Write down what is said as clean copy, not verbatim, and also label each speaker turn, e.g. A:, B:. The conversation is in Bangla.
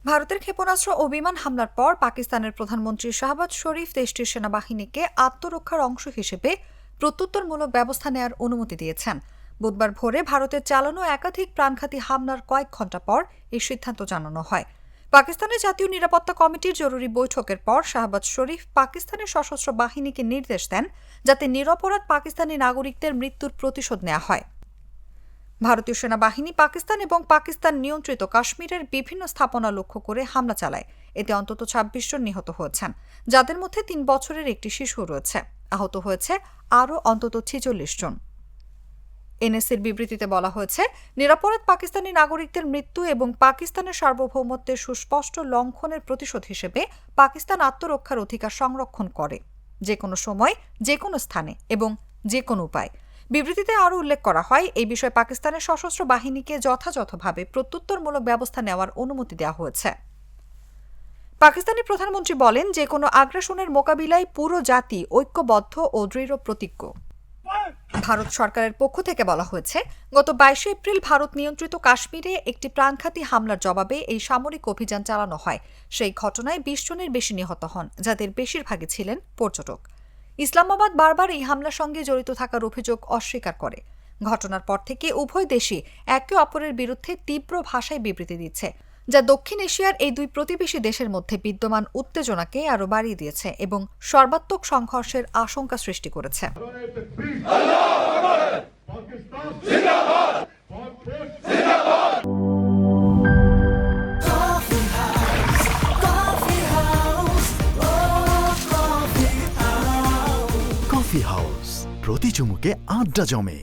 A: ভারতের ক্ষেপণাস্ত্র ও বিমান হামলার পর পাকিস্তানের প্রধানমন্ত্রী শাহবাজ শরীফ দেশটির সেনাবাহিনীকে আত্মরক্ষার অংশ হিসেবে প্রত্যুত্তরমূলক ব্যবস্থা নেওয়ার অনুমতি দিয়েছেন। বুধবার ভোরে ভারতের চালানো একাধিক প্রাণঘাতী হামলার কয়েক ঘণ্টা পর এই সিদ্ধান্ত জানানো হয়। পাকিস্তানের জাতীয় নিরাপত্তা কমিটির জরুরি বৈঠকের পর শাহবাজ শরীফ পাকিস্তানের সশস্ত্র বাহিনীকে নির্দেশ দেন যাতে নিরপরাধ পাকিস্তানি নাগরিকদের মৃত্যুর প্রতিশোধ নেওয়া হয়। ভারতীয় সেনাবাহিনী পাকিস্তান এবং পাকিস্তান নিয়ন্ত্রিত কাশ্মীরের বিভিন্ন স্থাপনা লক্ষ্য করে হামলা চালায়। এতে অন্তত ২৬ জন নিহত হয়েছেন, যাদের মধ্যে ৩ বছরের একটি শিশু রয়েছে। আহত হয়েছে আরও অন্তত ৪৬ জন। এনএসসির বিবৃতিতে বলা হয়েছে, নিরপরাধ পাকিস্তানি নাগরিকদের মৃত্যু এবং পাকিস্তানের সার্বভৌমত্বের সুস্পষ্ট লঙ্ঘনের প্রতিশোধ হিসেবে পাকিস্তান আত্মরক্ষার অধিকার সংরক্ষণ করে, যে কোনো সময়, যে কোনো স্থানে এবং যে কোনো উপায়। বিবৃতিতে আরও উল্লেখ করা হয়, এই বিষয়ে পাকিস্তানের সশস্ত্র বাহিনীকে যথাযথভাবে প্রত্যুত্তরমূলক ব্যবস্থা নেওয়ার অনুমতি দেওয়া হয়েছে। পাকিস্তানি প্রধানমন্ত্রী বলেন, যে কোনো আগ্রাসনের মোকাবিলায় পুরো জাতি ঐক্যবদ্ধ ও দৃঢ় প্রতিজ্ঞ। ভারত সরকারের পক্ষ থেকে বলা হয়েছে, গত ২২ এপ্রিল ভারত নিয়ন্ত্রিত কাশ্মীরে একটি প্রাণঘাতী হামলার জবাবে এই সামরিক অভিযান চালানো হয়। সেই ঘটনায় ২০ জনের বেশি নিহত হন, যাদের বেশিরভাগই ছিলেন পর্যটক। ইসলামাবাদ বারবার এই হামলার সঙ্গে জড়িত থাকার অভিযোগ অস্বীকার করে। ঘটনার পর থেকে উভয় দেশই একে অপরের বিরুদ্ধে তীব্র ভাষায় বিবৃতি দিচ্ছে, যা দক্ষিণ এশিয়ার এই দুই প্রতিবেশী দেশের মধ্যে বিদ্যমান উত্তেজনাকে আরও বাড়িয়ে দিয়েছে এবং সর্বাত্মক সংঘর্ষের আশঙ্কা সৃষ্টি করেছে।
B: কফি হাউস, প্রতি চুমুকে আড্ডা জমে।